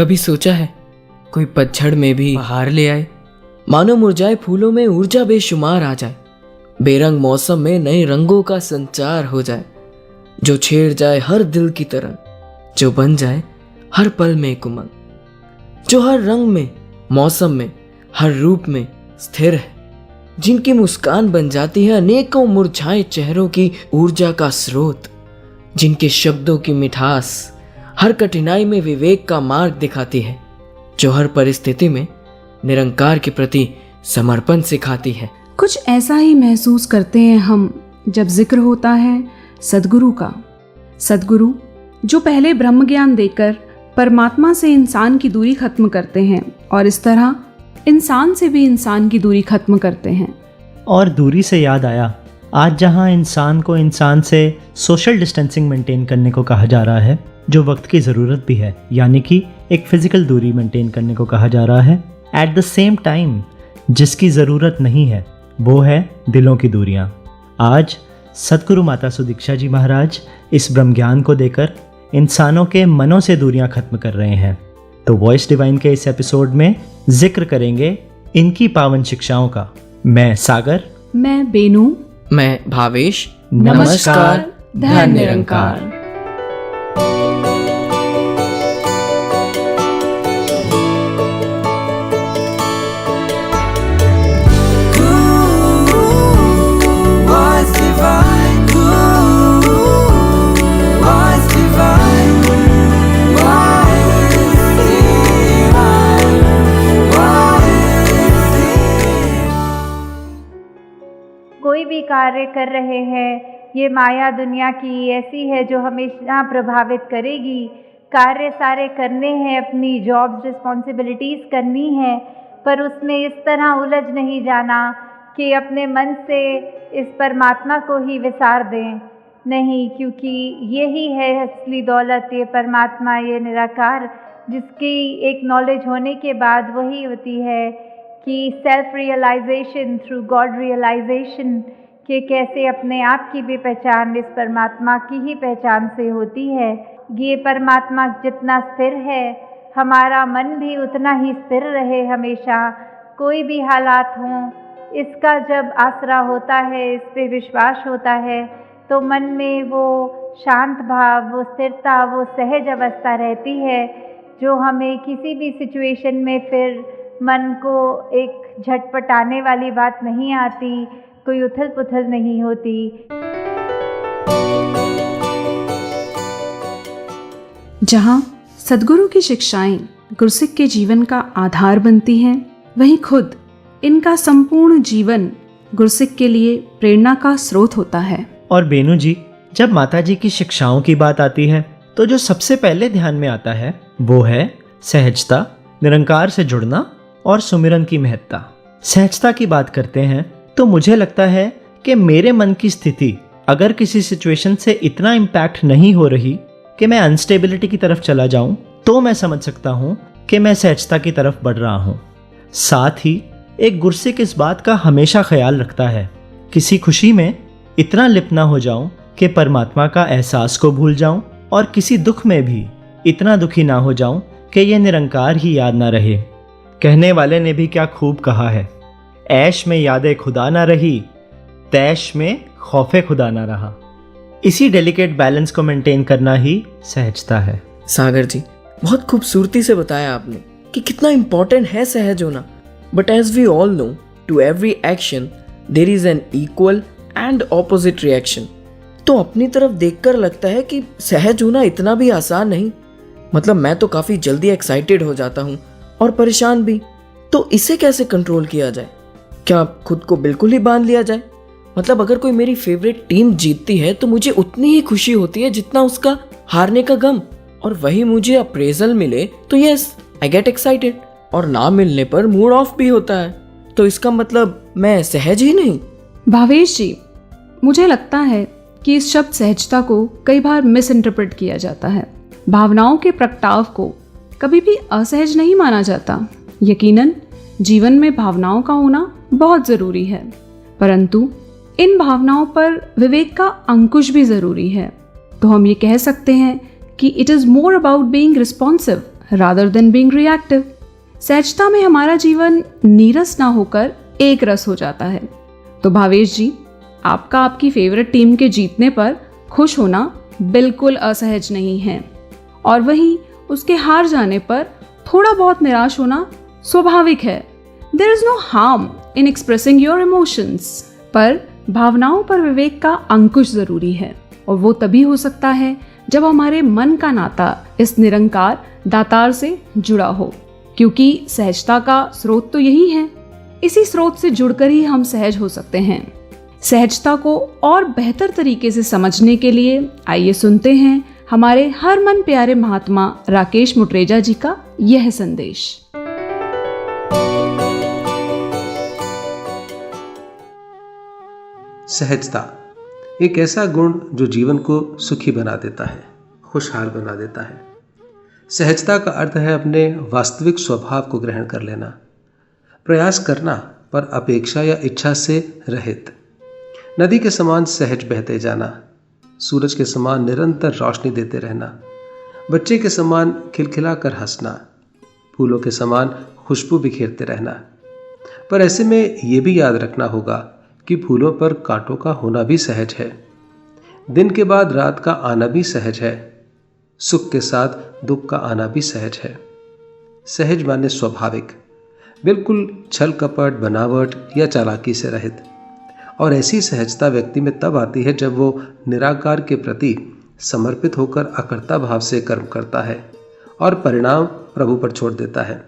कभी सोचा है कोई पतझड़ में भी बहार ले आए, मानो मुरझाए फूलों में ऊर्जा बेशुमार आ जाए, बेरंग मौसम में नए रंगों का संचार हो जाए, जो छेड़ जाए हर दिल की तरह, जो बन जाए हर पल में एक उमंग, जो हर रंग में, मौसम में, हर रूप में स्थिर है, जिनकी मुस्कान बन जाती है अनेकों मुरझाए चेहरों की ऊर्जा का स्रोत, जिनके शब्दों की मिठास हर कठिनाई में विवेक का मार्ग दिखाती है, जो हर परिस्थिति में निरंकार के प्रति समर्पण सिखाती है। कुछ ऐसा ही महसूस करते हैं हम जब जिक्र होता है सद्गुरु का। सद्गुरु जो पहले ब्रह्म ज्ञान देकर परमात्मा से इंसान की दूरी खत्म करते हैं और इस तरह इंसान से भी इंसान की दूरी खत्म करते हैं। और दूरी से याद आया, आज जहां इंसान को इंसान से सोशल डिस्टेंसिंग मेंटेन करने को कहा जा रहा है, जो वक्त की ज़रूरत भी है, यानी कि एक फिजिकल दूरी मेंटेन करने को कहा जा रहा है, एट द सेम टाइम जिसकी ज़रूरत नहीं है वो है दिलों की दूरियां। आज सद्गुरु माता सुदीक्षा जी महाराज इस ब्रह्म ज्ञान को देकर इंसानों के मनों से दूरियां खत्म कर रहे हैं। तो वॉइस डिवाइन के इस एपिसोड में जिक्र करेंगे इनकी पावन शिक्षाओं का। मैं सागर, मैं बेनू, मैं भावेश। नमस्कार, धन निरंकार। कोई भी कार्य कर रहे हैं, ये माया दुनिया की ऐसी है जो हमेशा प्रभावित करेगी। कार्य सारे करने हैं, अपनी जॉब्स रिस्पॉन्सिबिलिटीज़ करनी है, पर उसमें इस तरह उलझ नहीं जाना कि अपने मन से इस परमात्मा को ही विसार दें। नहीं, क्योंकि यही है असली दौलत, ये परमात्मा, ये निराकार, जिसकी एक नॉलेज होने के बाद वही होती है कि self realization through God realization, कि कैसे अपने आप की भी पहचान इस परमात्मा की ही पहचान से होती है। ये परमात्मा जितना स्थिर है, हमारा मन भी उतना ही स्थिर रहे हमेशा, कोई भी हालात हों। इसका जब आसरा होता है, इस पे विश्वास होता है, तो मन में वो शांत भाव, वो स्थिरता, वो सहज अवस्था रहती है, जो हमें किसी भी सिचुएशन में फिर मन को एक झटपटाने वाली बात नहीं आती, कोई उथल पुथल नहीं होती। जहाँ सद्गुरु की शिक्षाएं गुरसिक के जीवन का आधार बनती हैं, वहीं खुद इनका संपूर्ण जीवन गुरसिक के लिए प्रेरणा का स्रोत होता है। और बेनू जी, जब माता जी की शिक्षाओं की बात आती है तो जो सबसे पहले ध्यान में आता है वो है सहजता, निरंकार से जुड़ना और सुमिरन की महत्ता। सहजता की बात करते हैं तो मुझे लगता है कि मेरे मन की स्थिति अगर किसी सिचुएशन से इतना इम्पैक्ट नहीं हो रही कि मैं अनस्टेबिलिटी की तरफ चला जाऊं, तो मैं समझ सकता हूं कि मैं सहजता की तरफ बढ़ रहा हूं। साथ ही एक गुरसिक इस बात का हमेशा ख्याल रखता है, किसी खुशी में इतना लिप्त ना हो जाऊं कि परमात्मा का एहसास को भूल जाऊं, और किसी दुख में भी इतना दुखी ना हो जाऊं कि यह निरंकार ही याद ना रहे। कहने वाले ने भी क्या खूब कहा है, ऐश में यादें खुदा ना रही, तैश में खौफे खुदा ना रहा। इसी डेलिकेट बैलेंस को मेंटेन करना ही सहजता है। सागर जी, बहुत खूबसूरती से बताया आपने कि कितना इम्पोर्टेंट है सहज होना। But as we all know, to every action there is an equal and opposite reaction. तो अपनी तरफ देखकर लगता है कि सहज होना इतना भी आसान नहीं। मतलब मैं तो काफ़ी जल्दी एक्साइटेड हो जाता हूँ और परेशान भी। तो इसे कैसे कंट्रोल किया जाए? क्या खुद को बिल्कुल ही बांध लिया जाए? मतलब अगर कोई मेरी फेवरेट टीम जीतती है तो मुझे उतनी ही खुशी होती है जितना उसका हारने का गम, और वही मुझे अप्रेजल मिले तो यस आई गेट एक्साइटेड, और ना मिलने पर मूड ऑफ भी होता है। तो इसका मतलब मैं सहज ही नहीं। भावेश जी, मुझे लगता है कि इस शब्द सहजता को कई बार मिस इंटरप्रेट किया जाता है। भावनाओं के प्रगटाव को कभी भी असहज नहीं माना जाता। यकीनन जीवन में भावनाओं का होना बहुत ज़रूरी है, परंतु इन भावनाओं पर विवेक का अंकुश भी ज़रूरी है। तो हम ये कह सकते हैं कि it is more about being responsive rather than being reactive. सहजता में हमारा जीवन नीरस ना होकर एक रस हो जाता है। तो भावेश जी, आपका आपकी फेवरेट टीम के जीतने पर खुश होना बिल्कुल असहज नहीं है, और वहीं उसके हार जाने पर थोड़ा बहुत निराश होना स्वाभाविक है। There is no harm in expressing your emotions, पर भावनाओं पर विवेक का अंकुश जरूरी है, और वो तभी हो सकता है जब हमारे मन का नाता इस निरंकार दातार से जुड़ा हो, क्योंकि सहजता का स्रोत तो यही है। इसी स्रोत से जुड़कर ही हम सहज हो सकते हैं। सहजता को और बेहतर तरीके से समझने के लिए आइए सुनते हैं हमारे हर मन प्यारे महात्मा राकेश मुटरेजा जी का यह संदेश। सहजता एक ऐसा गुण जो जीवन को सुखी बना देता है, खुशहाल बना देता है। सहजता का अर्थ है अपने वास्तविक स्वभाव को ग्रहण कर लेना, प्रयास करना पर अपेक्षा या इच्छा से रहित, नदी के समान सहज बहते जाना, सूरज के समान निरंतर रोशनी देते रहना, बच्चे के समान खिलखिला कर हंसना, फूलों के समान खुशबू बिखेरते रहना। पर ऐसे में ये भी याद रखना होगा कि फूलों पर कांटों का होना भी सहज है, दिन के बाद रात का आना भी सहज है, सुख के साथ दुख का आना भी सहज है। सहज माने स्वाभाविक, बिल्कुल छल कपट, बनावट या चालाकी से रहित। और ऐसी सहजता व्यक्ति में तब आती है जब वो निराकार के प्रति समर्पित होकर अकर्ता भाव से कर्म करता है और परिणाम प्रभु पर छोड़ देता है।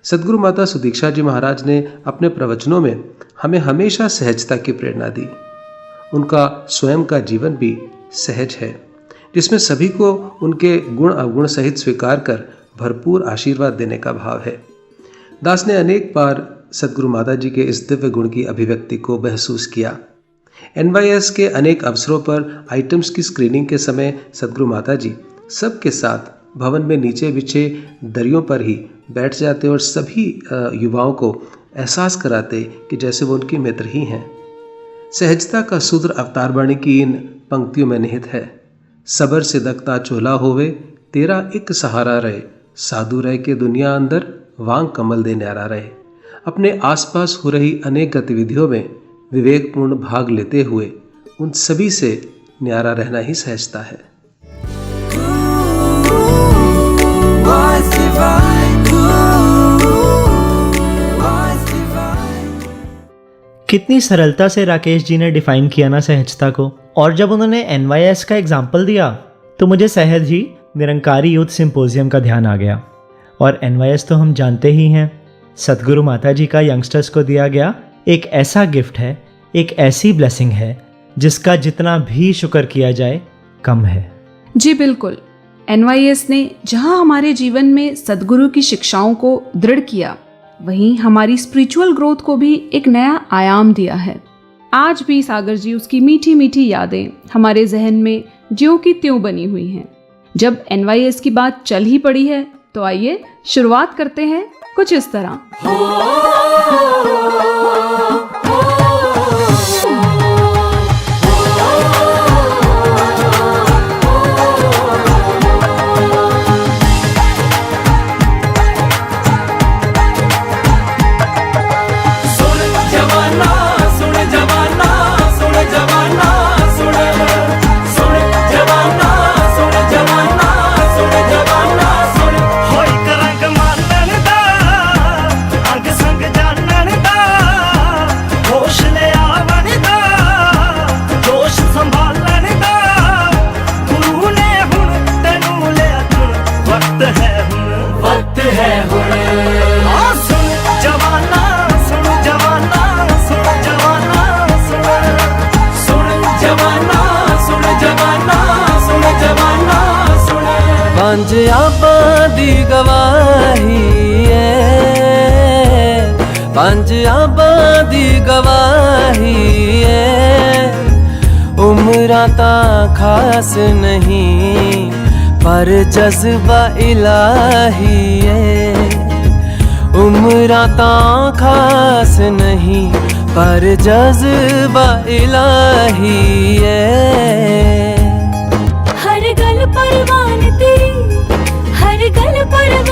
सद्गुरु माता सुदीक्षा जी महाराज ने अपने प्रवचनों में हमें हमेशा सहजता की प्रेरणा दी। उनका स्वयं का जीवन भी सहज है, जिसमें सभी को उनके गुण अवगुण सहित स्वीकार कर भरपूर आशीर्वाद देने का भाव है। दास ने अनेक बार सद्गुरु माता जी के इस दिव्य गुण की अभिव्यक्ति को महसूस किया। NYS के अनेक अवसरों पर आइटम्स की स्क्रीनिंग के समय सद्गुरु माता जी सबके साथ भवन में नीचे बिछे दरियों पर ही बैठ जाते और सभी युवाओं को एहसास कराते कि जैसे वो उनके मित्र ही हैं। सहजता का सूत्र अवतार वाणी की इन पंक्तियों में निहित है। सबर से दकता चोला होवे, तेरा एक सहारा रहे, साधु रह के दुनिया अंदर वांग कमल दे न्यारा रहे। अपने आसपास हो रही अनेक गतिविधियों में विवेकपूर्ण भाग लेते हुए उन सभी से न्यारा रहना ही सहजता है। कितनी सरलता से राकेश जी ने डिफाइन किया ना सहजता को। और जब उन्होंने NYS का एग्जाम्पल दिया तो मुझे सहज ही निरंकारी यूथ सिंपोजियम का ध्यान आ गया। और NYS तो हम जानते ही हैं, सतगुरु माता जी का यंगस्टर्स को दिया गया एक ऐसा गिफ्ट है, एक ऐसी ब्लेसिंग है जिसका जितना भी शुक्र किया जाए कम है। जी बिल्कुल, NYS ने जहां हमारे जीवन में सद्गुरु की शिक्षाओं को दृढ़ किया, वहीं हमारी स्पिरिचुअल ग्रोथ को भी एक नया आयाम दिया है। आज भी सागर जी उसकी मीठी मीठी यादें हमारे जहन में ज्यों की त्यों बनी हुई हैं। जब NYS की बात चल ही पड़ी है तो आइए शुरुआत करते हैं कुछ इस तरह। पंज आबां दी गवाही है, पंज आबां दी गवाही है। उम्रां तां खास नहीं पर जज्बा इलाही है। उम्रां तां खास नहीं पर जज्बा इलाही है। हर गल परवान तेरी, हर गल परवान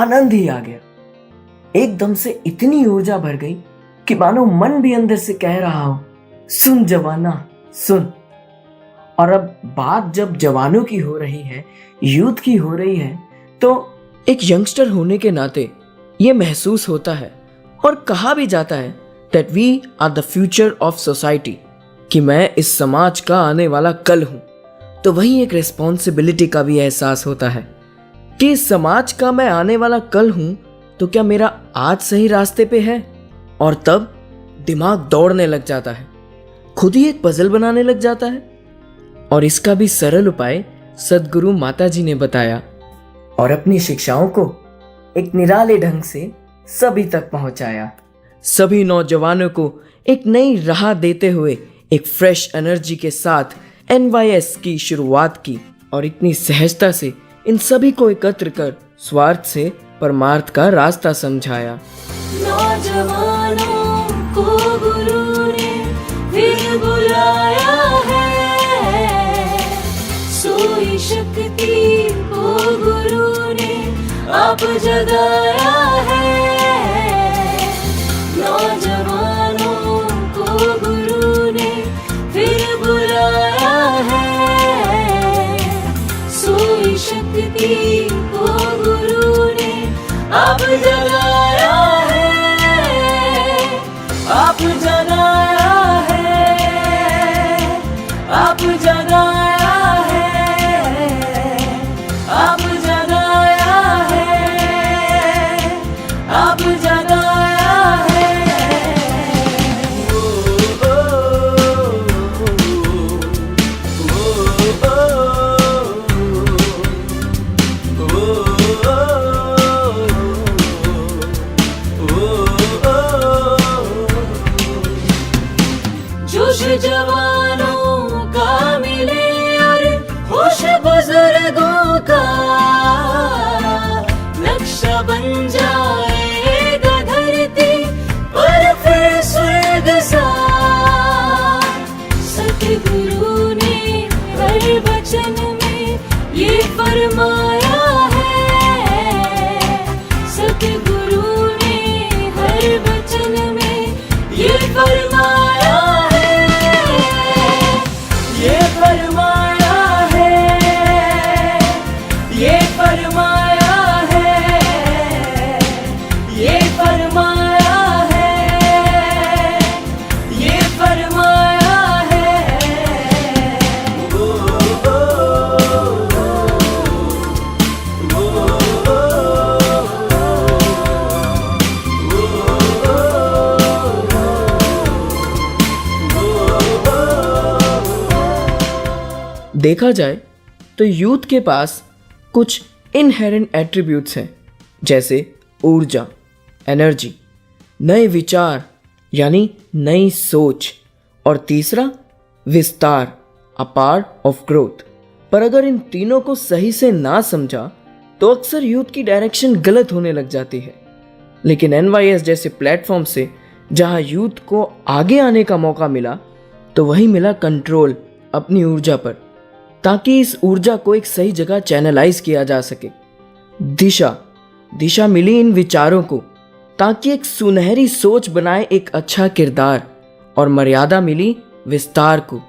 आनंद ही आ गया। एकदम से इतनी ऊर्जा भर गई कि मानो मन भी अंदर से कह रहा हो, सुन जवाना सुन। और अब बात जब जवानों की हो रही है, यूथ की हो रही है, तो एक यंगस्टर होने के नाते ये महसूस होता है और कहा भी जाता है that we are the future of society, कि मैं इस समाज का आने वाला कल हूं। तो वहीं एक रिस्पॉन्सिबिलिटी का भी एहसास होता है कि इस समाज का मैं आने वाला कल हूं, तो क्या मेरा आज सही रास्ते पे है? और तब दिमाग दौड़ने लग जाता है, खुद ही एक पजल बनाने लग जाता है। और इसका भी सरल उपाय सद्गुरु माता जी ने बताया और अपनी शिक्षाओं को एक निराले ढंग से सभी तक पहुंचाया। सभी नौजवानों को एक नई राह देते हुए एक फ्रेश एनर्जी के साथ NYS की शुरुआत की और इतनी सहजता से इन सभी को एकत्र कर स्वार्थ से परमार्थ का रास्ता समझाया। नौजवानों को गुरु ने फिर बुलाया है, सोई शक्ति को गुरु ने अब जगाया है। नौजवानों को गुरु ने फिर बुलाया है, सोई शक्ति को गुरु ने अब जगाया है, अब जगाया है, अब जगाया है, अब जगाया है, अब जगाया है। जोश जवानों का मिले और होश बुजुर्गों का, नक्शा बन जाएगा धरती पर फिर स्वर्ग सा। सतगुरु ने हर वचन में ये फरमाया है, सतगुरु ने हर वचन में ये फरमाया है, ये फरमाया है, ये फरमाया है, ये फरमाया है, ये फरमाया है। देखा जाए तो यूथ के पास कुछ इनहेरेंट एट्रीब्यूट्स हैं, जैसे ऊर्जा, एनर्जी, नए विचार यानी नई सोच, और तीसरा विस्तार, अ पार्ट ऑफ ग्रोथ। पर अगर इन तीनों को सही से ना समझा तो अक्सर यूथ की डायरेक्शन गलत होने लग जाती है। लेकिन NYS जैसे प्लेटफॉर्म से जहां यूथ को आगे आने का मौका मिला, तो वही मिला कंट्रोल अपनी ऊर्जा पर, ताकि इस ऊर्जा को एक सही जगह चैनलाइज किया जा सके। दिशा मिली इन विचारों को, ताकि एक सुनहरी सोच बनाए एक अच्छा किरदार, और मर्यादा मिली विस्तार को,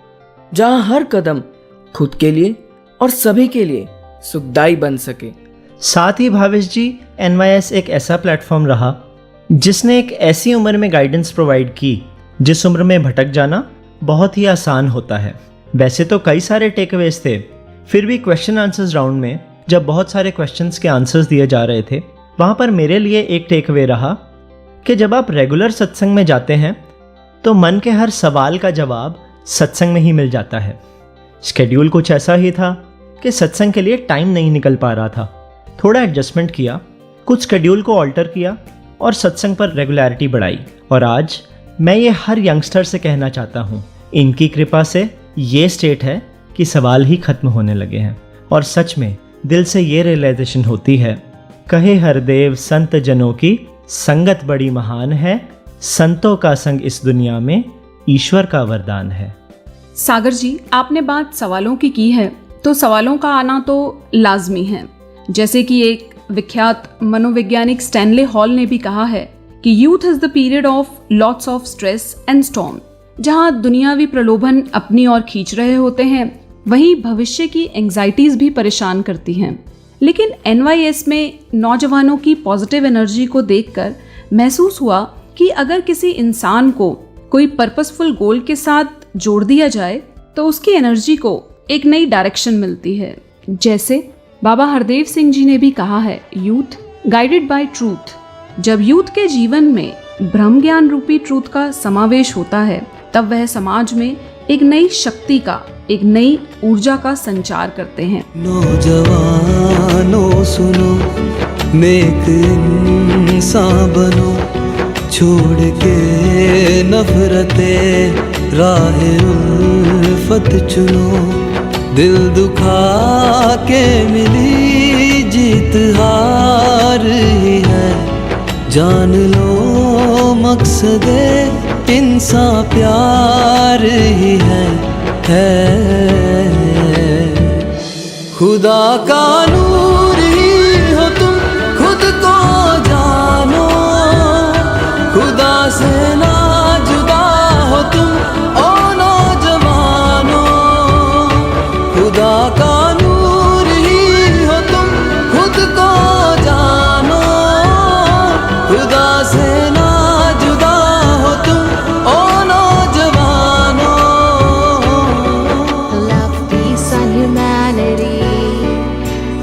जहां हर कदम खुद के लिए और सभी के लिए सुखदायी बन सके। साथ ही भावेश जी, NYS एक ऐसा प्लेटफॉर्म रहा जिसने एक ऐसी उम्र में गाइडेंस प्रोवाइड की जिस उम्र में भटक जाना बहुत ही आसान होता है। वैसे तो कई सारे टेकअवेज थे, फिर भी क्वेश्चन आंसर्स राउंड में जब बहुत सारे क्वेश्चंस के आंसर्स दिए जा रहे थे, वहाँ पर मेरे लिए एक टेकअवे रहा कि जब आप रेगुलर सत्संग में जाते हैं तो मन के हर सवाल का जवाब सत्संग में ही मिल जाता है। शेड्यूल कुछ ऐसा ही था कि सत्संग के लिए टाइम नहीं निकल पा रहा था। थोड़ा एडजस्टमेंट किया, कुछ शेड्यूल को ऑल्टर किया और सत्संग पर रेगुलरिटी बढ़ाई। और आज मैं ये हर यंगस्टर से कहना चाहता हूँ, इनकी कृपा से ये स्टेट है कि सवाल ही खत्म होने लगे हैं। और सच में दिल से ये रियलाइजेशन होती है, कहे हरदेव संत जनों की संगत बड़ी महान है, संतों का संग इस दुनिया में ईश्वर का वरदान है। सागर जी, आपने बात सवालों की है, तो सवालों का आना तो लाजमी है। जैसे कि एक विख्यात मनोवैज्ञानिक स्टैनले हॉल ने भी कहा है कि youth is the period of lots of stress and storm. जहां दुनियावी प्रलोभन अपनी ओर खींच रहे होते हैं, वहीं भविष्य की एंजाइटीज भी परेशान करती हैं। लेकिन NYS में नौजवानों की पॉजिटिव एनर्जी को देखकर महसूस हुआ कि अगर किसी इंसान को कोई पर्पसफुल गोल के साथ जोड़ दिया जाए तो उसकी एनर्जी को एक नई डायरेक्शन मिलती है। जैसे बाबा हरदेव सिंह जी ने भी कहा है, यूथ गाइडेड बाय ट्रूथ। जब यूथ के जीवन में ब्रह्म ज्ञान रूपी ट्रूथ का समावेश होता है, तब वह समाज में एक नई शक्ति का, एक नई ऊर्जा का संचार करते हैं। नौजवानों सुनो, नेक इंसान बनो, छोड़ के नफरतें राह उल्फत चुनो। दिल दुखा के मिली जीत हार ही है, जान लो मकसदे इंसान प्यार ही है। खुदा का नूर ही हो तुम, खुद को जानो, खुदा से ना जुदा हो तुम ओ नौजवानो। खुदा का नूर ही हो तुम, खुद को जानो, खुदा से ना जुदा हो तुम ओ नौजवानो। Love, peace and humanity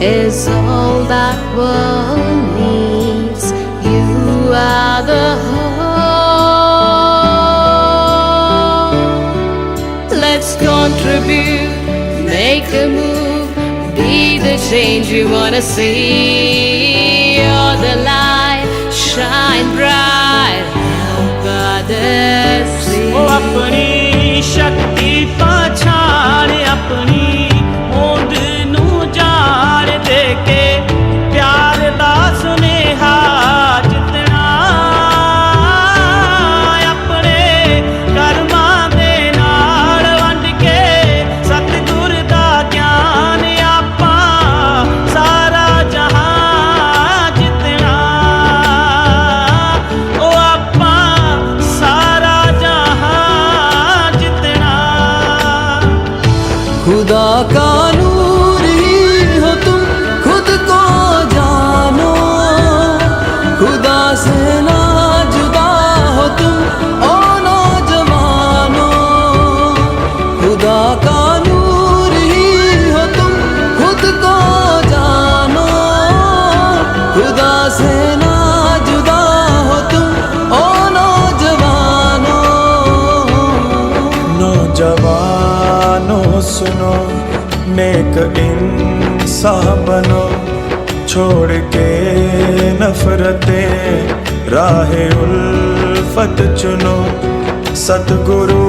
is all that world needs. You are the Let's contribute, make a move, be the change you wanna see. You're the light, shine bright, help others see. ओ अपनी शक्ति पछाड़, अपनी होंद नू जाड़ दे के प्यार दा सुनेहा जितना अपने कर्मां दे नाल वंड के सतगुर दा ज्ञान आपां सारा जहां जितना। ओ आपां सारा जहां जितना। खुदा का नूर ही हो तुम, खुद को जानो, खुदा से ना जुदा हो तुम ओ नौजवानो। खुदा का नूर ही हो तुम, खुद को जानो, खुदा से ना जुदा हो तुम ओ नौजवानो। नौजवानों सुनो, नेक इंसान बनो, छोड़ के नफरतें राह उल्फत चुनो। सतगुरु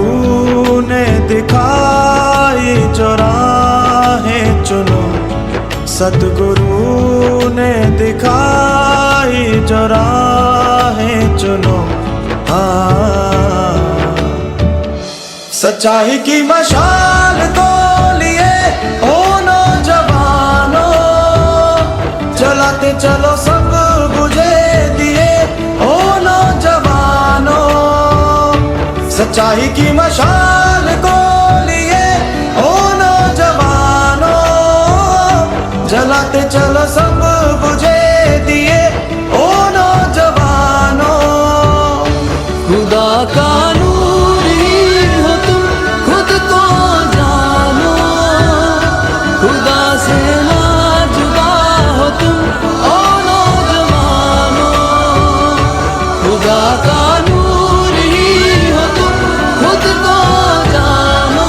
ने दिखाई जो राहें चुनो, सतगुरु ने दिखाई जो राहें चुनो। हाँ, सच्चाई की मशाल को लिए ओ नौजवानों, जलाते चलो सब बुझे दिए ओ नौजवानों। सच्चाई की मशाल को लिए ओ नौजवानों, जलाते चलो सब बुझे दिए ओ नौजवानों। खुदा का नूर ही हो तुम, खुद को जानो, खुदा से ना जुदा हो तुम ओ नौजवानो। खुदा का नूर ही हो तुम, खुद को जानो,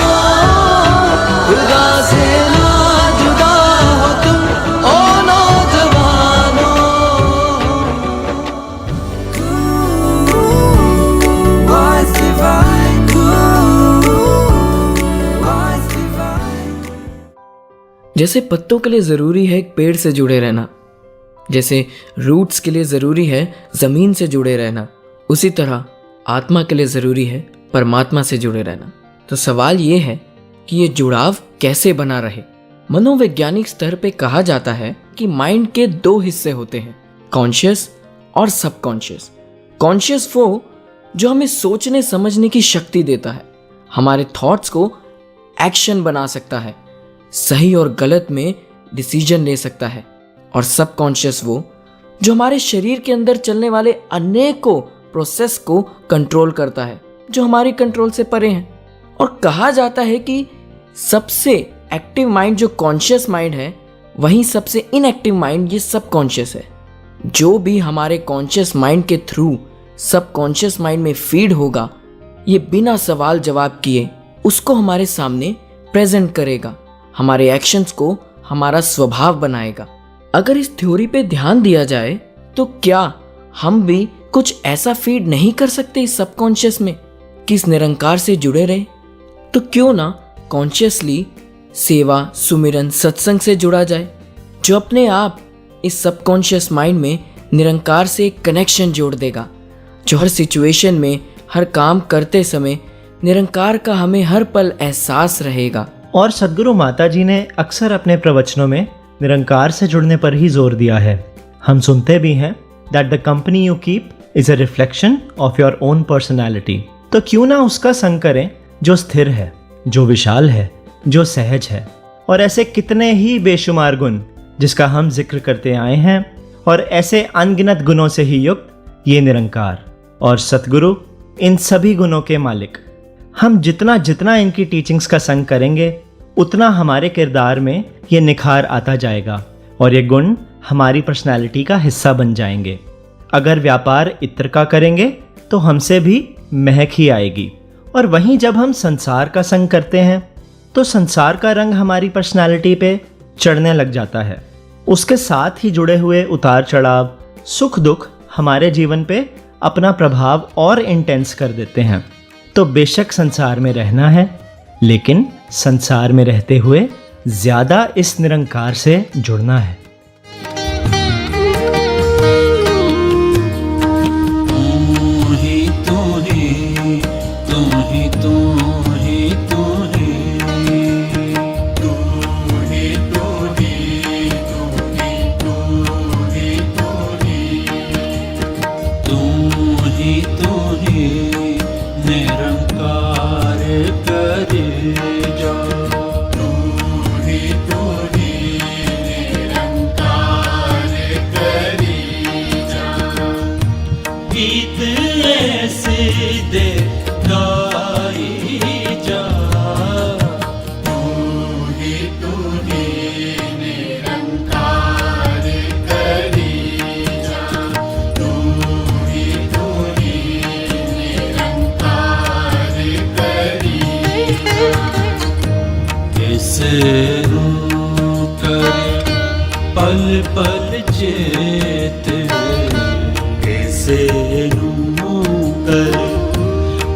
खुदा से ना जुदा हो तुम ओ नौजवानो। Wise divine, wise divine. जैसे पत्तों के लिए ज़रूरी है एक पेड़ से जुड़े रहना, जैसे रूट्स के लिए ज़रूरी है ज़मीन से जुड़े रहना, उसी तरह आत्मा के लिए ज़रूरी है परमात्मा से जुड़े रहना। तो सवाल ये है कि ये जुड़ाव कैसे बना रहे। मनोवैज्ञानिक स्तर पे कहा जाता है कि माइंड के दो हिस्से होते हैं, कॉन्शियस और सबकॉन्शियस। कॉन्शियस वो जो हमें सोचने समझने की शक्ति देता है, हमारे थॉट्स को एक्शन बना सकता है, सही और गलत में डिसीजन ले सकता है। और सबकॉन्शियस वो जो हमारे शरीर के अंदर चलने वाले अनेकों प्रोसेस को कंट्रोल करता है, जो हमारी कंट्रोल से परे हैं। और कहा जाता है कि सबसे एक्टिव माइंड जो कॉन्शियस माइंड है, वहीं सबसे इनएक्टिव माइंड ये सबकॉन्शियस है। जो भी हमारे कॉन्शियस माइंड के थ्रू सबकॉन्शियस माइंड में फीड होगा, ये बिना सवाल जवाब किए उसको हमारे सामने प्रेजेंट करेगा, हमारे एक्शंस को हमारा स्वभाव बनाएगा। अगर इस थ्योरी पे ध्यान दिया जाए तो क्या हम भी कुछ ऐसा फीड नहीं कर सकते इस सबकॉन्शियस में कि इस निरंकार से जुड़े रहे? तो क्यों ना कॉन्शियसली सेवा, सुमिरन, सत्संग से जुड़ा जाए, जो अपने आप इस सबकॉन्शियस माइंड में निरंकार से एक कनेक्शन जोड़ देगा, जो हर सिचुएशन में, हर काम करते समय निरंकार का हमें हर पल एहसास रहेगा। और सद्गुरु माता जी ने अक्सर अपने प्रवचनों में निरंकार से जुड़ने पर ही जोर दिया है। हम सुनते भी हैं that the company you keep is a reflection of your own personality. तो क्यों ना उसका संग करें जो स्थिर है, जो विशाल है, जो सहज है। और ऐसे कितने ही बेशुमार गुण जिसका हम जिक्र करते आए हैं, और ऐसे अनगिनत गुणों से ही युक्त ये निरंकार और सतगुरु इन सभी गुणों के मालिक। हम जितना जितना इनकी टीचिंग्स का संग करेंगे, उतना हमारे किरदार में ये निखार आता जाएगा और ये गुण हमारी पर्सनैलिटी का हिस्सा बन जाएंगे। अगर व्यापार इत्र का करेंगे तो हमसे भी महक ही आएगी, और वहीं जब हम संसार का संग करते हैं तो संसार का रंग हमारी पर्सनैलिटी पे चढ़ने लग जाता है। उसके साथ ही जुड़े हुए उतार चढ़ाव, सुख दुख हमारे जीवन पे अपना प्रभाव और इंटेंस कर देते हैं। तो बेशक संसार में रहना है, लेकिन संसार में रहते हुए ज़्यादा इस निरंकार से जुड़ना है। पल पल चेत कैसे कर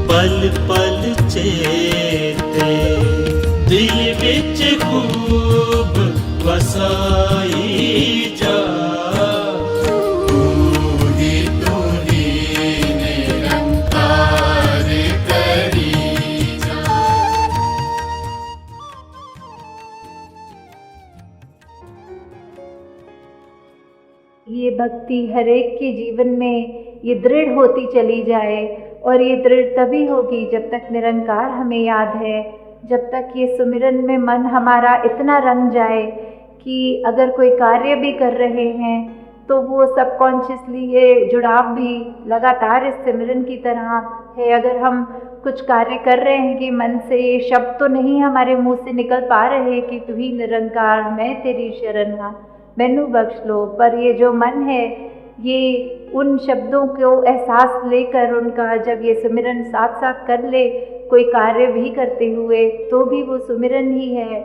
पल पल चेते दिल विच खूब वसाई जा। ये भक्ति हर एक के जीवन में ये दृढ़ होती चली जाए, और ये दृढ़ तभी होगी जब तक निरंकार हमें याद है, जब तक ये सुमिरन में मन हमारा इतना रंग जाए कि अगर कोई कार्य भी कर रहे हैं तो वो सबकॉन्शियसली ये जुड़ाव भी लगातार इस सिमरन की तरह है। अगर हम कुछ कार्य कर रहे हैं कि मन से ये शब्द तो नहीं हमारे मुंह से निकल पा रहे कि तू ही निरंकार, मैं तेरी शरण हाँ, मैनू बख्श लो, पर ये जो मन है ये उन शब्दों को एहसास लेकर उनका जब ये सुमिरन साथ साथ कर ले, कोई कार्य भी करते हुए, तो भी वो सुमिरन ही है।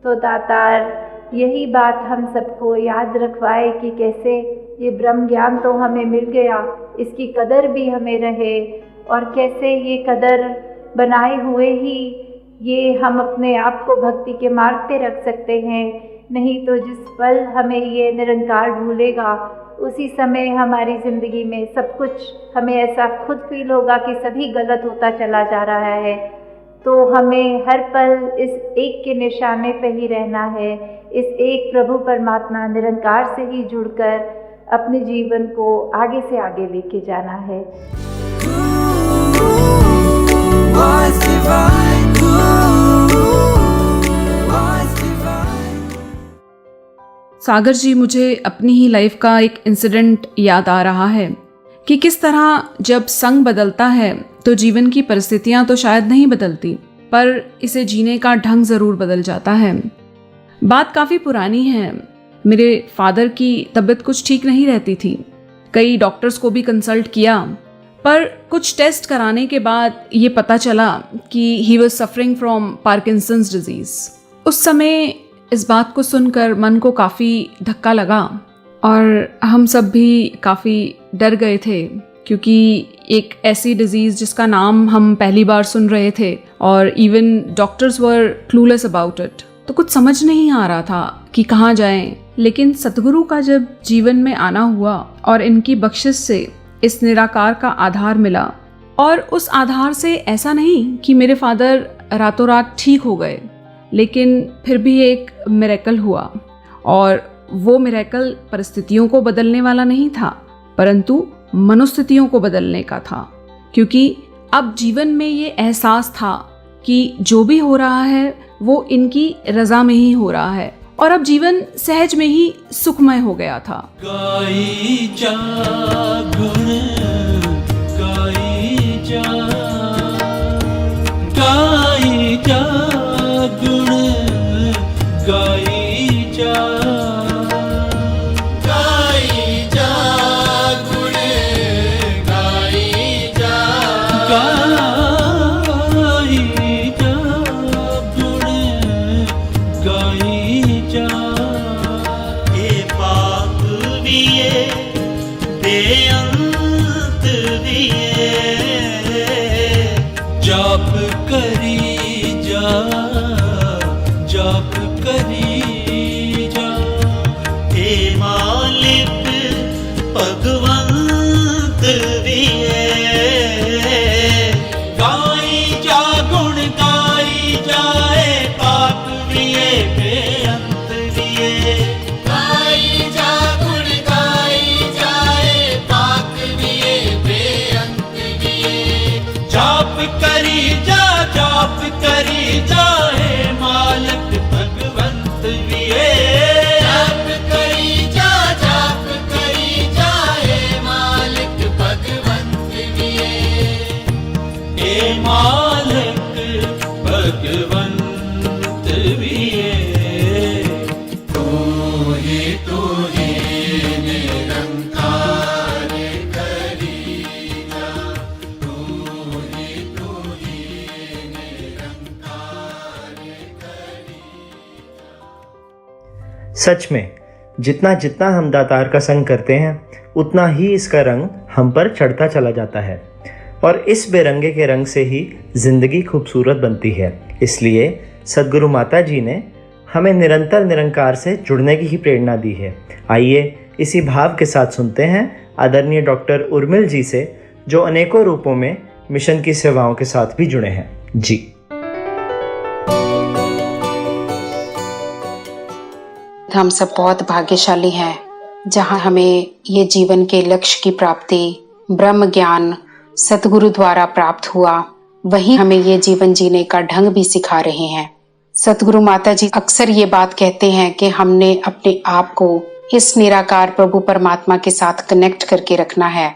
तो दातार यही बात हम सबको याद रखवाए कि कैसे ये ब्रह्म ज्ञान तो हमें मिल गया, इसकी कदर भी हमें रहे, और कैसे ये कदर बनाए हुए ही ये हम अपने आप को भक्ति के मार्ग पे रख सकते हैं। नहीं तो जिस पल हमें ये निरंकार भूलेगा, उसी समय हमारी ज़िंदगी में सब कुछ हमें ऐसा खुद फील होगा कि सभी गलत होता चला जा रहा है। तो हमें हर पल इस एक के निशाने पे ही रहना है, इस एक प्रभु परमात्मा निरंकार से ही जुड़कर अपने जीवन को आगे से आगे लेके जाना है। Was divine, was divine. सागर जी, मुझे अपनी ही लाइफ का एक इंसिडेंट याद आ रहा है कि किस तरह जब संग बदलता है तो जीवन की परिस्थितियां तो शायद नहीं बदलती, पर इसे जीने का ढंग ज़रूर बदल जाता है। बात काफ़ी पुरानी है। मेरे फादर की तबीयत कुछ ठीक नहीं रहती थी। कई डॉक्टर्स को भी कंसल्ट किया, पर कुछ टेस्ट कराने के बाद ये पता चला कि he was suffering from Parkinson's disease. उस समय इस बात को सुनकर मन को काफ़ी धक्का लगा और हम सब भी काफ़ी डर गए थे, क्योंकि एक ऐसी डिज़ीज़ जिसका नाम हम पहली बार सुन रहे थे और even doctors were clueless about it. तो कुछ समझ नहीं आ रहा था कि कहाँ जाएं। लेकिन सतगुरु का जब जीवन में आना हुआ और इनकी बख्शिश से इस निराकार का आधार मिला, और उस आधार से ऐसा नहीं कि मेरे फादर रातों रात ठीक हो गए, लेकिन फिर भी एक मिरेकल हुआ। और वो मिरेकल परिस्थितियों को बदलने वाला नहीं था, परंतु मनोस्थितियों को बदलने का था। क्योंकि अब जीवन में ये एहसास था कि जो भी हो रहा है वो इनकी रजा में ही हो रहा है, और अब जीवन सहज में ही सुखमय हो गया था। गाई जा गुण गाई जा, गाई जा गुण गाई जा, गाई जा गुण गाई जा, गाई जा गुण गाई जा। ये पाप भी है बेअंत भी है, जाप करी जा, जाप करी जा। हे मालिक भगवंत भी है, गाई जा गुण गाई जाए, पाप भी है बेअंत भी है, गाई जा गुण गाई जाए, पाप भी है बेअंत भी है। जाप करी जा, जाप करी जाए, मालिक भगवंत भी है, जाप करी जा, जाप करी जाए, मालिक भगवंत भी है। हे मालिक भगवंत भी है, तू ही निरंकार करी जा, तू ही सच में जितना जितना हम दातार का संग करते हैं उतना ही इसका रंग हम पर चढ़ता चला जाता है, और इस बेरंगे के रंग से ही जिंदगी खूबसूरत बनती है। इसलिए सद्गुरु माता जी ने हमें निरंतर निरंकार से जुड़ने की ही प्रेरणा दी है। आइए इसी भाव के साथ सुनते हैं आदरणीय डॉक्टर उर्मिल जी से, जो अनेकों रूपों में मिशन की सेवाओं के साथ भी जुड़े हैं। जी। हम सब बहुत भाग्यशाली हैं जहां हमें ये जीवन के लक्ष्य की प्राप्ति ब्रह्म ज्ञान सतगुरु द्वारा प्राप्त हुआ। वहीं हमें ये जीवन जीने का ढंग भी सिखा रहे हैं। सतगुरु माता जी अक्सर ये बात कहते हैं कि हमने अपने आप को इस निराकार प्रभु परमात्मा के साथ कनेक्ट करके रखना है,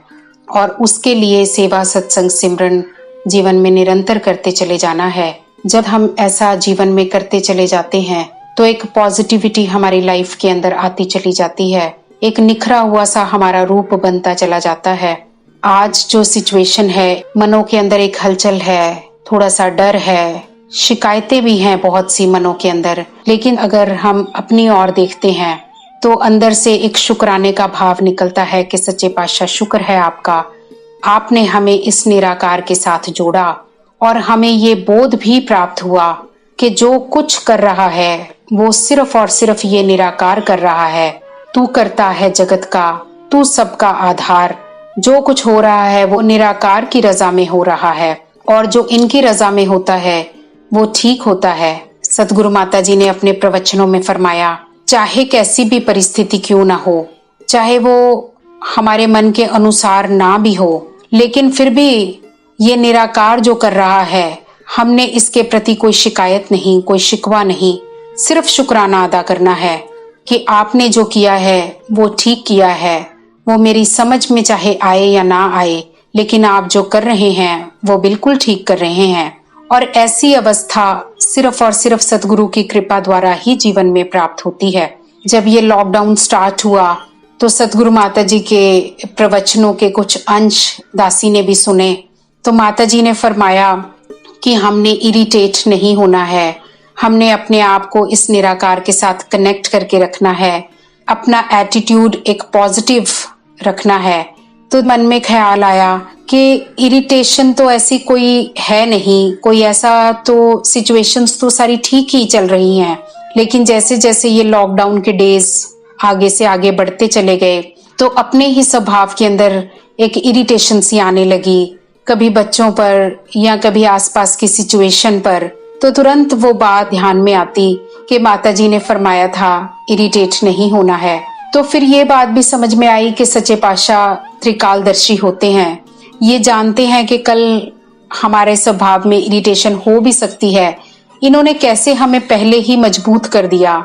और उसके लिए सेवा सत्संग सिमरन जीवन में निरंतर करते चले जाना है। जब हम ऐसा जीवन में करते चले जाते हैं तो एक पॉजिटिविटी हमारी लाइफ के अंदर आती चली जाती है, एक निखरा हुआ सा हमारा रूप बनता चला जाता है। आज जो सिचुएशन है, मनों के अंदर एक हलचल है, थोड़ा सा डर है, शिकायतें भी हैं बहुत सी मनों के अंदर, लेकिन अगर हम अपनी ओर देखते हैं तो अंदर से एक शुक्राने का भाव निकलता है कि सच्चे पातशाह शुक्र है आपका, आपने हमें इस निराकार के साथ जोड़ा, और हमें ये बोध भी प्राप्त हुआ कि जो कुछ कर रहा है वो सिर्फ और सिर्फ ये निराकार कर रहा है। तू करता है जगत का, तू सबका आधार। जो कुछ हो रहा है वो निराकार की रजा में हो रहा है, और जो इनकी रजा में होता है वो ठीक होता है। सतगुरु माता जी ने अपने प्रवचनों में फरमाया, चाहे कैसी भी परिस्थिति क्यों ना हो, चाहे वो हमारे मन के अनुसार ना भी हो, लेकिन फिर भी ये निराकार जो कर रहा है, हमने इसके प्रति कोई शिकायत नहीं, कोई शिकवा नहीं, सिर्फ शुक्राना अदा करना है कि आपने जो किया है वो ठीक किया है। वो मेरी समझ में चाहे आए या ना आए, लेकिन आप जो कर रहे हैं वो बिल्कुल ठीक कर रहे हैं। और ऐसी अवस्था सिर्फ और सिर्फ सतगुरु की कृपा द्वारा ही जीवन में प्राप्त होती है। जब ये लॉकडाउन स्टार्ट हुआ तो सतगुरु माता जी के प्रवचनों के कुछ अंश दासी ने भी सुने, तो माता जी ने फरमाया कि हमने इरिटेट नहीं होना है, हमने अपने आप को इस निराकार के साथ कनेक्ट करके रखना है, अपना एटीट्यूड एक पॉजिटिव रखना है। तो मन में ख्याल आया कि इरिटेशन तो ऐसी कोई है नहीं, कोई ऐसा तो सिचुएशंस तो सारी ठीक ही चल रही हैं, लेकिन जैसे जैसे ये लॉकडाउन के डेज आगे से आगे बढ़ते चले गए तो अपने ही स्वभाव के अंदर एक इरिटेशन सी आने लगी, कभी बच्चों पर या कभी आसपास की सिचुएशन पर। तो तुरंत वो बात ध्यान में आती कि माता जी ने फरमाया था इरिटेट नहीं होना है। तो फिर ये बात भी समझ में आई कि सच्चे पातशाह त्रिकालदर्शी होते हैं, ये जानते हैं कि कल हमारे स्वभाव में इरिटेशन हो भी सकती है। इन्होंने कैसे हमें पहले ही मजबूत कर दिया,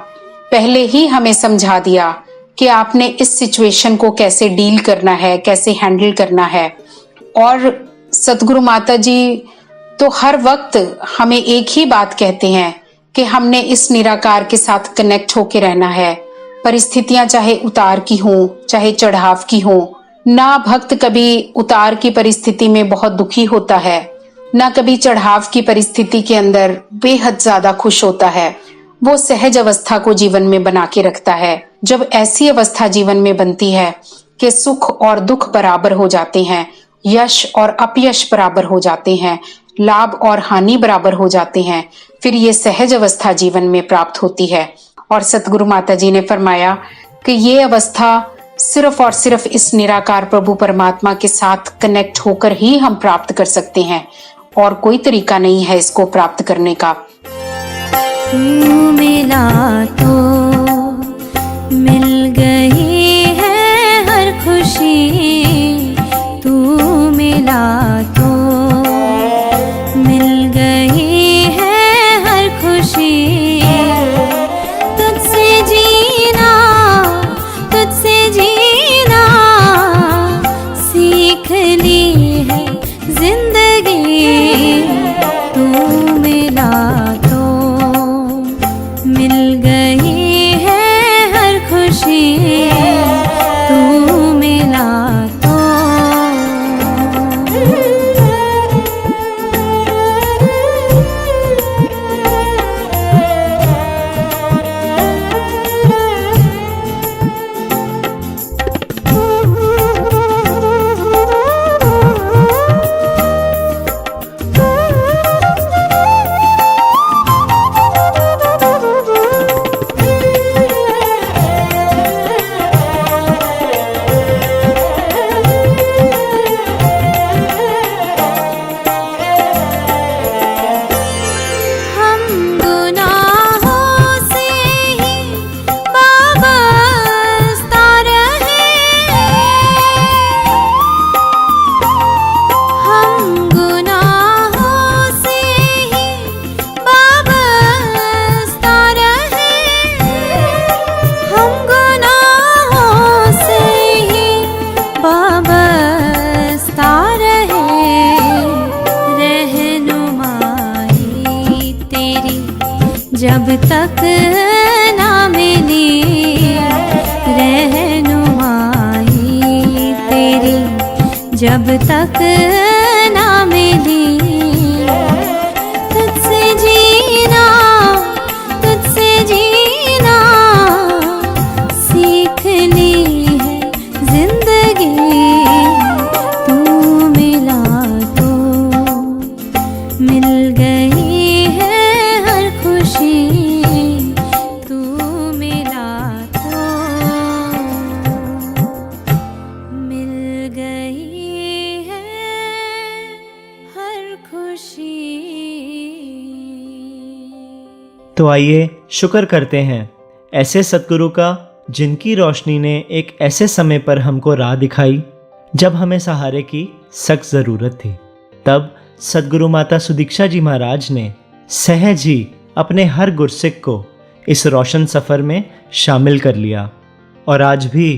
पहले ही हमें समझा दिया कि आपने इस सिचुएशन को कैसे डील करना है, कैसे हैंडल करना है। और सतगुरु माता जी तो हर वक्त हमें एक ही बात कहते हैं कि हमने इस निराकार के साथ कनेक्ट होके रहना है। परिस्थितियां चाहे उतार की हों, चाहे चढ़ाव की हों, ना भक्त कभी उतार की परिस्थिति में बहुत दुखी होता है, ना कभी चढ़ाव की परिस्थिति के अंदर बेहद ज्यादा खुश होता है। वो सहज अवस्था को जीवन में बना के रखता है। जब ऐसी अवस्था जीवन में बनती है कि सुख और दुख बराबर हो जाते हैं, यश और अपयश बराबर हो जाते हैं, लाभ और हानि बराबर हो जाते हैं, फिर ये सहज अवस्था जीवन में प्राप्त होती है। और सतगुरु माता जी ने फरमाया कि ये अवस्था सिर्फ और सिर्फ इस निराकार प्रभु परमात्मा के साथ कनेक्ट होकर ही हम प्राप्त कर सकते हैं, और कोई तरीका नहीं है इसको प्राप्त करने का। तू मिला तो मिल गई है हर खुशी, तू मिला तो मिल गई है हर खुशी। तुझसे जीना, तुझसे जीना सीख ली है जिंदगी। तू मिला तो मिल गई है हर खुशी, तू मिला तो। जब तक ना मिली रहनुमाई तेरी, जब तक ना मिली तुझसे जीना, तुझसे जीना सीख ली है जिंदगी। तू मिला तो मिल गई है हर खुशी, तू मिला तो मिल गई है हर खुशी। तो आइए शुक्र करते हैं ऐसे सतगुरु का जिनकी रोशनी ने एक ऐसे समय पर हमको राह दिखाई जब हमें सहारे की सख्त ज़रूरत थी। तब सतगुरु माता सुदीक्षा जी महाराज ने सहज ही अपने हर गुरसिक को इस रोशन सफ़र में शामिल कर लिया और आज भी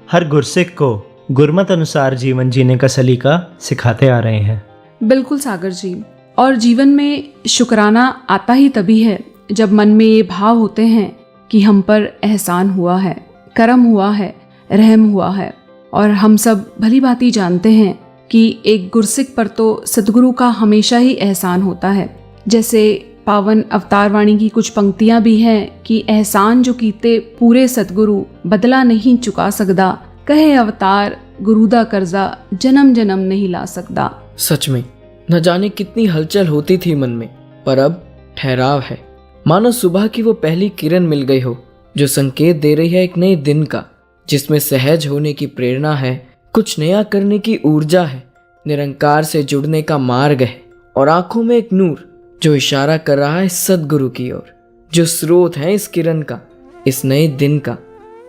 हर गुरसिक को गुरमत अनुसार जीवन जीने का सलीका सिखाते आ रहे हैं। बिल्कुल सागर जी, और जीवन में शुक्राना आता ही तभी है जब मन में ये भाव होते हैं कि हम पर एहसान हुआ है, करम हुआ है, रहम हुआ है। और हम सब भली भांति जानते हैं कि एक गुरसिक पर तो सतगुरु का हमेशा ही एहसान होता है। जैसे पावन अवतार वाणी की कुछ पंक्तियां भी हैं कि एहसान जो कीते पूरे सतगुरु बदला नहीं चुका सकदा, कहे अवतार गुरु दा कर्जा जन्म जन्म नहीं ला सकदा। सच में न जाने कितनी हलचल होती थी मन में, पर अब ठहराव है। मानो सुबह की वो पहली किरण मिल गई हो जो संकेत दे रही है एक नए दिन का, जिसमें सहज होने की प्रेरणा है, कुछ नया करने की ऊर्जा है, निरंकार से जुड़ने का मार्ग है और आंखों में एक नूर जो इशारा कर रहा है सद्गुरु की ओर, जो स्रोत है इस किरण का, इस नए दिन का,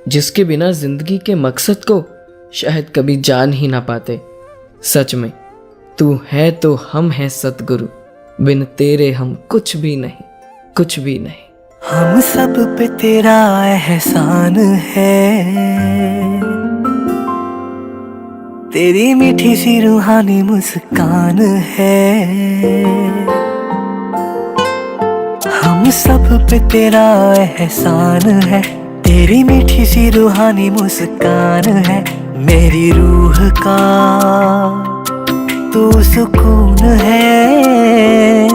जिसके बिना जिंदगी के मकसद को शायद कभी जान ही ना पाते। सच में तू है तो हम हैं सतगुरु, बिन तेरे हम कुछ भी नहीं, कुछ भी नहीं। हम सब पे तेरा एहसान है, तेरी मीठी सी रूहानी मुस्कान है। हम सब पे तेरा एहसान है, तेरी मीठी सी रूहानी मुस्कान है। मेरी रूह का तू सुकून है,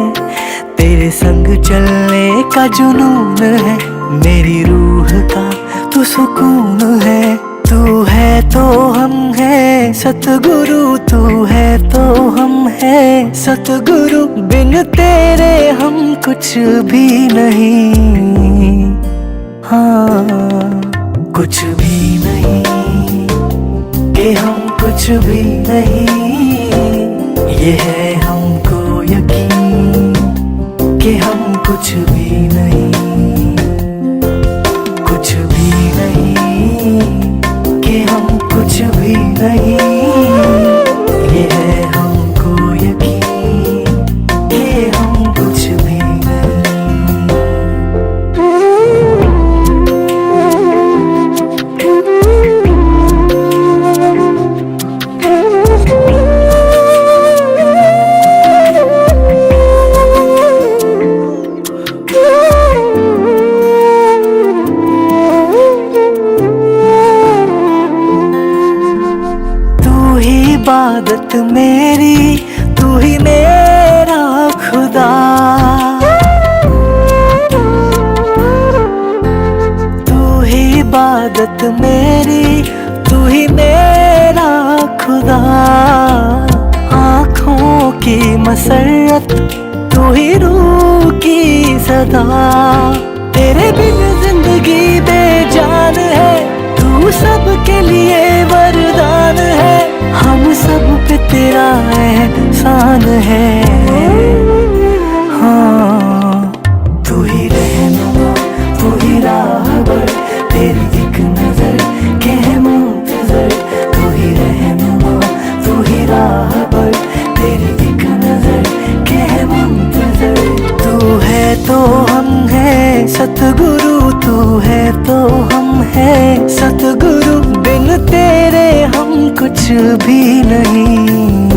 तेरे संग चलने का जुनून है। मेरी रूह का तू सुकून है, तू है तो हम है सतगुरु, तू है तो हम है सतगुरु। बिन तेरे हम कुछ भी नहीं, हाँ कुछ भी नहीं, कि हम कुछ भी नहीं। ये है हमको यकीन कि हम कुछ भी नहीं, कुछ भी नहीं, कि हम कुछ भी नहीं। ये है हमको यकीन कि हम कुछ भी इबादत मेरी, तू ही मेरा खुदा। तू ही इबादत मेरी, तू ही मेरा खुदा। आँखों की मसरत, तू ही रूह की सदा। तेरे बिन जिंदगी बेजान है, तू सबके लिए वरदान है। हम सब पे तेरा एहसान है, हाँ तू ही रहनुमा, तू ही राहबर, तेरी एक नजर के है मुंतजर। तू ही रहनुमा, तू ही राहबर, तेरी एक नजर के है मुंतजर। तू है तो हम है सतगुरु, तू है तो हम है सतगुरु। बिन तेरे हम कुछ भी नहीं।